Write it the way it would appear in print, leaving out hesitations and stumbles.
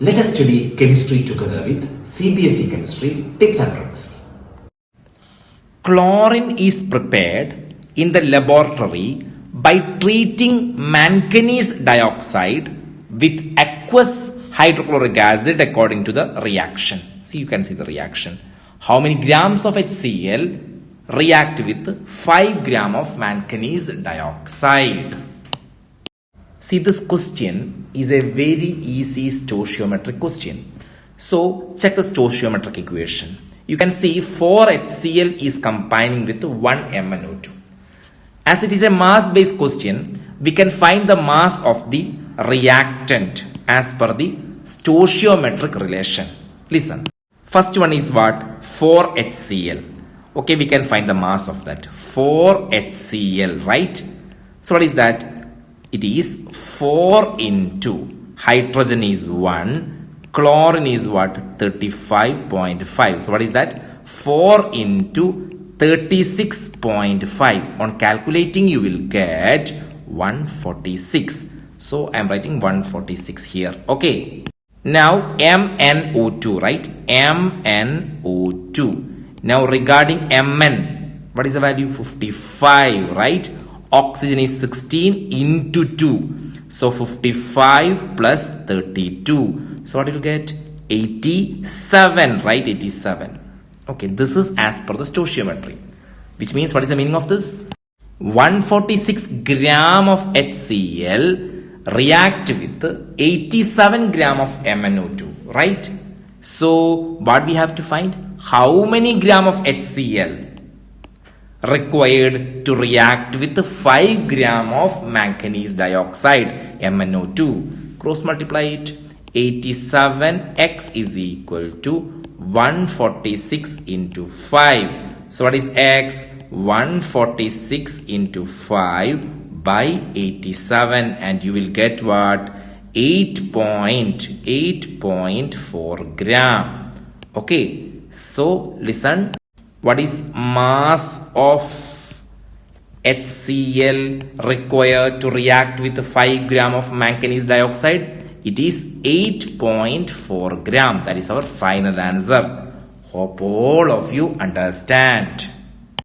Let us study chemistry together with CBSE Chemistry tips and tricks. Chlorine is prepared in the laboratory by treating manganese dioxide with aqueous hydrochloric acid according to the reaction. See, you can see the reaction. How many grams of HCl react with 5 gram of manganese dioxide? See, this question is a very easy stoichiometric question. So, check the stoichiometric equation. You can see 4 HCl is combining with 1 MnO₂. As it is a mass-based question, we can find the mass of the reactant as per the stoichiometric relation. Listen. First one is what? 4 HCl. Okay, we can find the mass of that. 4 HCl, right? So, what is that? It is 4 into hydrogen is 1, chlorine is what? 35.5. So what is that? 4 into 36.5. On calculating you will get 146. So I am writing 146 here. Okay. Now MnO₂, right? MnO₂. Now regarding Mn, what is the value? 55, right? Oxygen is 16 into 2. So 55 plus 32. So what you will get? 87, right? 87. Okay, this is as per the stoichiometry. Which means what is the meaning of this? 146 gram of HCl react with 87 gram of MnO₂, right? So what we have to find? How many gram of HCl required to react with 5 gram of manganese dioxide MnO₂. Cross multiply it. 87x is equal to 146 into 5. So what is x? 146 into 5 by 87, and you will get what? 8.4 gram. Okay, so listen. What is mass of HCl required to react with 5 gram of manganese dioxide? It is 8.4 gram. That is our final answer. Hope all of you understand.